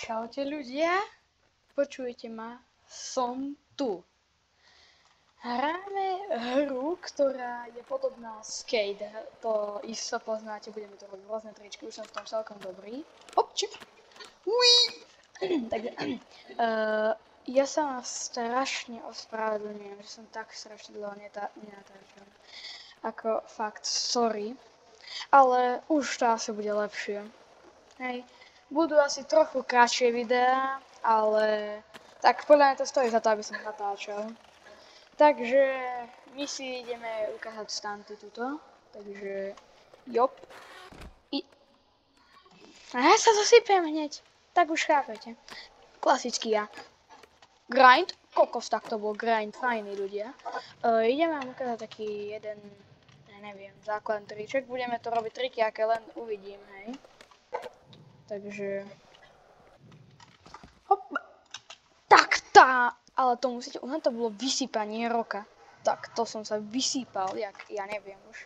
Čaute ľudia, počujete ma? Som tu. Hráme hru, ktorá je podobná Skate. To isto poznáte, budeme to robiť rôzne tričky, už som v tom celkom dobrý. Hopček. Takže, ja sa vám strašne ospravedlňujem, že som tak strašne dlho nenatáčal. Ako fakt, sorry. Ale už to asi bude lepšie. Hej. Budú asi trochu kratšie videá, ale tak podľa mňa to stojí za to, aby som natáčal. Takže my si ideme ukázať stunty tuto. Takže jop. A ja sa zasypem hneď. Tak už chápete. Klasický ja. Grind. Kokos, tak to bol grind. Fajný ľudia. Ideme vám ukázať taký jeden, ja neviem, základný triček. Budeme to robiť triky, aké len uvidím, hej. Takže... Hop. Tak tá... Ale to musíte... to bolo vysypanie roka. Tak to som sa vysýpal, jak... Ja neviem už.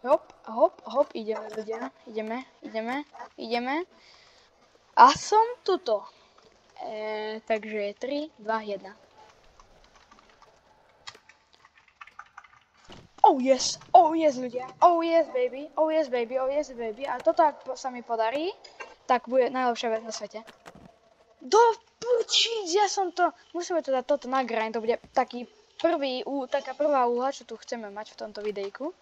Hop, hop, hop. Ideme ľudia. Ideme. A som tuto. Takže 3, 2, 1. Oh yes ľudia, oh yes baby. A toto ak sa mi podarí, tak bude najlepšia vec na svete. Do pučíc, ja som to, musíme teda toto na grind, to bude taký taká prvá úloha, čo tu chceme mať v tomto videjku.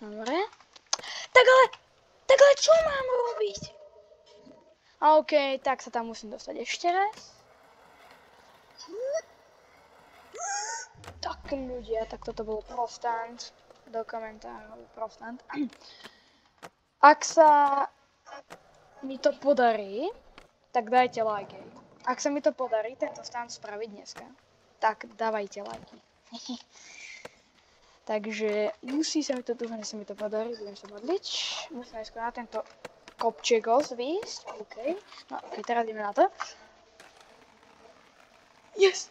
Dobre. Tak ale čo mám robiť? OK, tak sa tam musím dostať ešte raz. Tak ľudia, tak toto bol prostant. Do komentárov prostant. Ak sa mi to podarí, tak dajte lajky. Ak sa mi to podarí tento stunt spraviť dneska, tak dávajte lajky. Takže musí sa mi to, dúfam, že sa mi to podarí, budem sa modliť. Musíme skôr na tento kopčegos výjsť. OK. No OK, teraz ideme na to. Yes!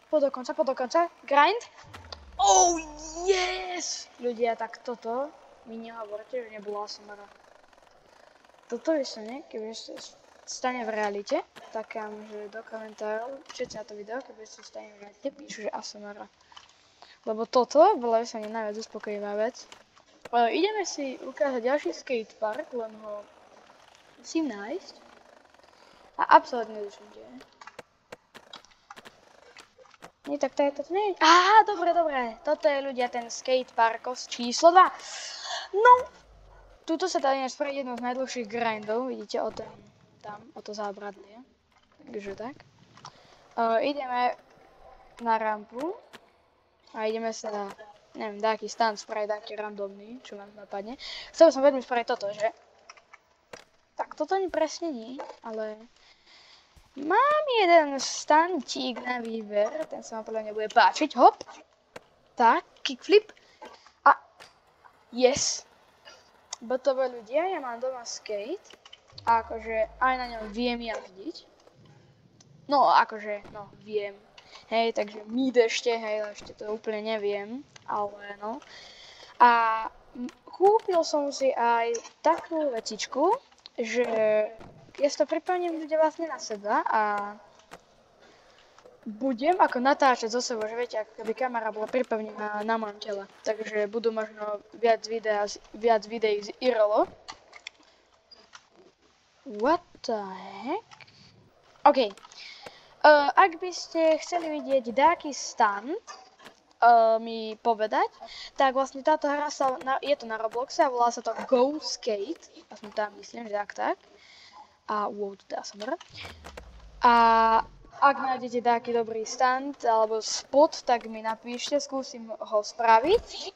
Po do konca. Grind. Oh, yes! Ľudia, tak toto mi nehovorte, že nebolo ASMR. Toto je sa keby sa stane v realite, tak že do komentárov, všetci na to video, keby sa stane v realite, píšu, že ASMR. Lebo toto bola sa mi najviac uspokojivá vec. Ideme si ukázať ďalší skatepark, len ho musím nájsť. A absolútne už ide. Nie, tak to je toto nie. Á, dobre. Toto je ľudia ten skateparkos číslo 2. No, tuto sa dá spraviť jednou z najdlhších grindov. Vidíte o to zábradlie. Takže tak. Ideme na rampu. A ideme sa, neviem, dáky stunt spraviť, dáky randomný, čo nám napadne. Chcel som veľmi spraviť toto, že? Tak toto presne nie, ale... Mám jeden stuntík na výber, ten sa vám podľa mňa bude páčiť, hop. Tak, kickflip. A yes. Botové ľudia, ja mám doma skate. A akože aj na ňom viem jazdiť. No, viem. Hej, takže mít ešte to úplne neviem, ale no. A kúpil som si aj takú vecičku, že... Ja si to pripevním ľudia vlastne na seba a budem ako natáčať zo sebou, že viete, ako keby kamera bola pripevnená na mojom tele. Takže budú možno viac videí z IRL. What the heck? OK. Ak by ste chceli vidieť dáky stunt, mi povedať, tak vlastne táto hra je to na Robloxe a volá sa to Go Skate. Aspoň tam myslím, že tak. A wow, dá som rád. A ak nájdete taký dobrý stunt alebo spot, tak mi napíšte, skúsim ho spraviť.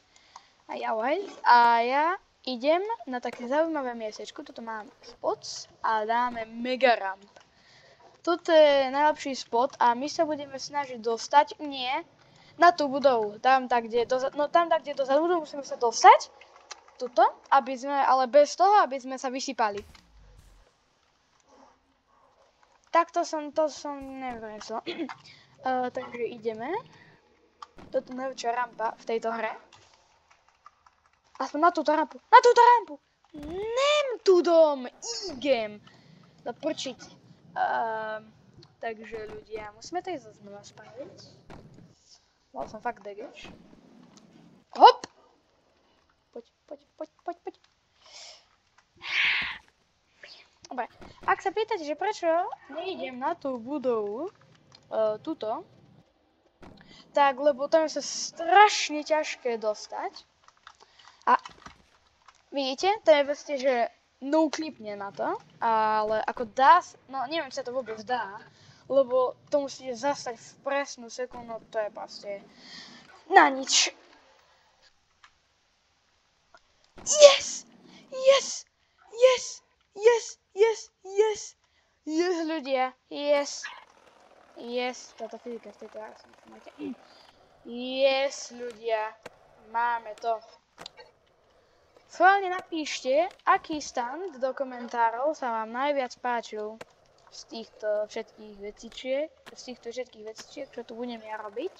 A ja idem na také zaujímavé miestečko, tuto mám spots a dáme mega ramp. Toto je najlepší spot a my sa budeme snažiť dostať, na tú budovu, tam tak, kde dozadu musíme sa dostať, tuto, ale bez toho, aby sme sa vysypali. Tak to som nevresol. Takže ideme. Toto je najväčšia rampa v tejto hre. Aspoň na túto rampu. Na túto rampu! Nem tu dom! Idem! Zaprčiť. Takže ľudia, musíme to ísť znova spraviť. Mal som fakt degeč. Hop! Poď. Dobre, ak sa pýtate, že prečo neidem na tú budovu, túto, tak lebo tam je sa strašne ťažké dostať. A vidíte, to je vlastne, že no klipne na to, ale ako dá, no neviem, či sa to vôbec dá, lebo to musíte zastať v presnú sekundu, to je proste na nič. Yes! Yes, ľudia, yes, táto fyzika v tejto hre som máte. Yes, ľudia, máme to. Schválne napíšte, aký stand do komentárov sa vám najviac páčil z týchto všetkých vecičiek, čo tu budem ja robiť.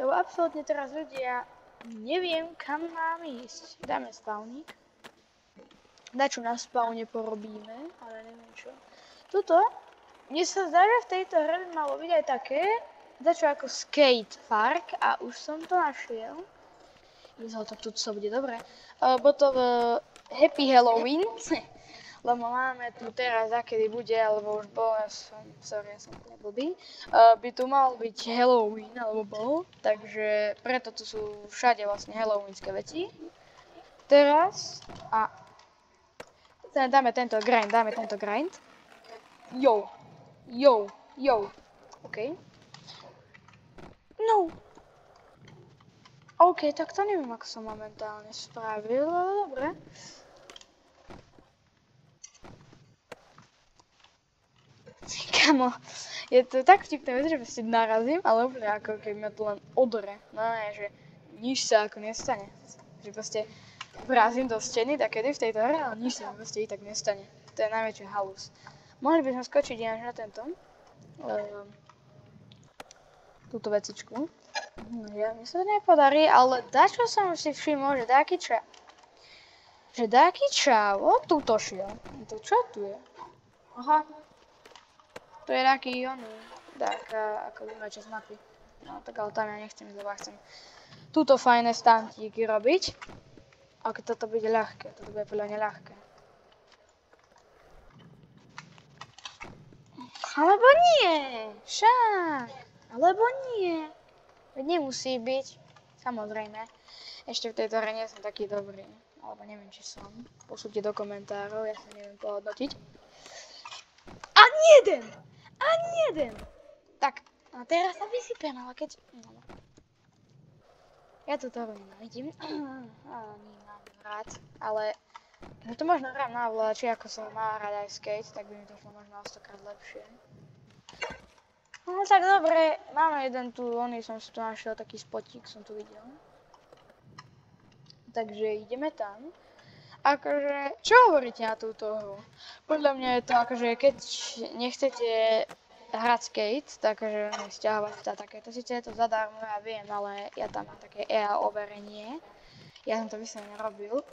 Lebo absolútne teraz ľudia, neviem, kam mám ísť. Dáme spawník. Dačo na spawne porobíme, ale neviem čo. Tuto, mne sa zdá, že v tejto hre by malo byť aj také, dačo ako skate park a už som to našiel. Vyzerá to, tu sa bude dobre. Bolo to v Happy Halloween, lebo máme tu teraz, akedy bude, alebo už bol, ja som úplne blbý. By tu mal byť Halloween, alebo bol, takže preto tu sú všade vlastne halloweenské veci. Teraz, a dáme tento grind. Yo. OK. No. OK, tak to neviem, ako som momentálne spravil, ale dobre. Kamo, je to tak vtipné vec, že proste narazím, ale úplne ako keby ma to len odre. No ne, že nič sa ako nestane. Že proste vrazím do steny, takedy v tejto hre, ale nič sa mi proste i tak nestane. To je najväčšia halus. Mohli by sme skočiť ináč na tento. Túto vecičku. Ja mi sa to nepodarí, ale dačo som si všimol, že dáky čavo túto šiel. To čo tu je? Aha. To je taký ako druhá časť mapy. No tak ale tam ja nechcem ísť, lebo ja chcem túto fajné stantíky robiť. Ak toto bude ľahké, toto bude podľa mňa ľahké. Alebo nie, však, alebo nie. Veď nemusí byť, samozrejme. Ešte v tejto hre nie som taký dobrý, alebo neviem, či som. Posúďte do komentárov, ja sa neviem pohodnotiť. Ani jeden! Tak, a teraz sa vysypem, ale keď... No. Ja tu toho nenávidím. Nemám rád, ale... No to možno hrám na ovláči, ako som mal hrať aj skate, tak by mi to šlo možno 100-krát lepšie. No tak dobre, máme jeden tu, som si tu našiel, taký spotík som tu videl. Takže ideme tam. Akože, čo hovoríte na túto hru? Podľa mňa je to akože, keď nechcete hrať skate, takže stiahovať sa takéto. Sice je to zadarmo, ja viem, ale ja tam mám také EA overenie. Ja som to vyslovene robil.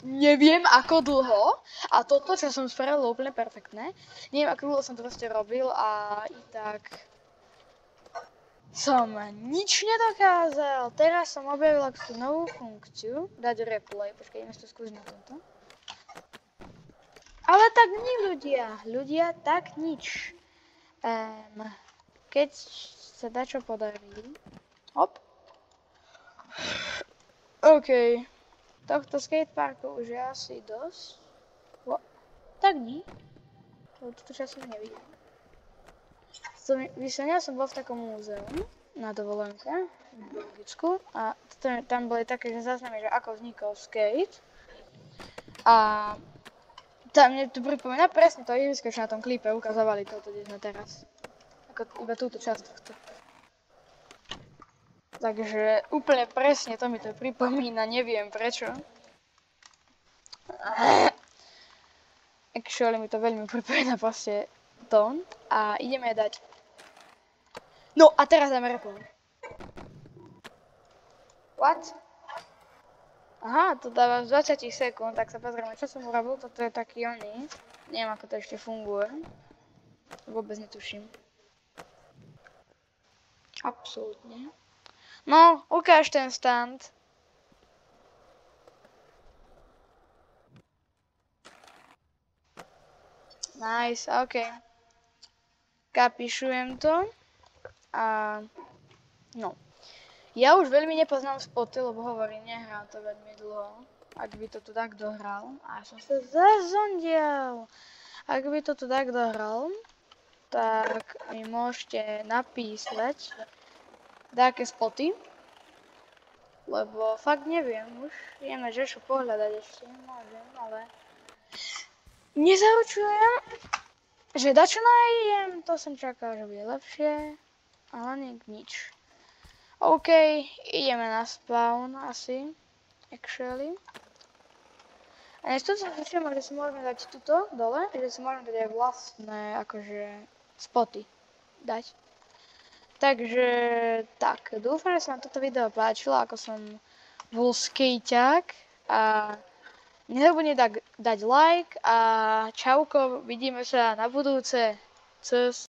Neviem ako dlho, a toto, čo som spravil, úplne perfektné. Neviem ako dlho som to proste robil a i tak som nič nedokázal. Teraz som objavil tú novú funkciu, dať replay, počkaj, ideme si to skúsiť na tomto. Ale tak nie ľudia, tak nič. Keď sa dačo podarí, hop. OK. Tohto skateparku už je asi dosť. Tak nie. Túto časť nevidím. Vyslovene som bol v takom múzeu na dovolenke v Belgicku a tam boli také, že záznamy, že ako vznikol skate. A tam mne to pripomína presne to ihrisko, čo na tom klipe ukazovali toto, kde sme teraz. Ako iba túto časť tohto. Takže úplne presne to mi to pripomína, neviem prečo. Actually mi to veľmi pripomína proste tón a ideme dať. No a teraz dáme report. What? Aha, to dáva z 20 sekúnd, tak sa pozrieme, čo som urobil, toto je taký oný. Neviem, ako to ešte funguje. Vôbec netuším. Absolútne. No, ukáž ten stand. Nice, ok. Kapišujem to. A no. Ja už veľmi nepoznám spoty, lebo hovorím, nehrám to veľmi dlho. Ak by to tu tak dohral. A som sa zazondial. Ak by to tu tak dohral, tak mi môžete napísať také spoty. Lebo fakt neviem už. Ideme Žešu pohľadať ešte, môžem, ale nezaručujem, že dačo nájdem. To som čakal, že bude lepšie, ale nič. OK, ideme na spawn asi, actually. A než to som si všimol, že si môžeme dať tuto dole, že si môžeme dať aj vlastné akože spoty dať. Takže tak, dúfam, že sa vám toto video páčilo, ako som bol skejťák a nezabudni dať like a čauko, vidíme sa na budúce. Cus.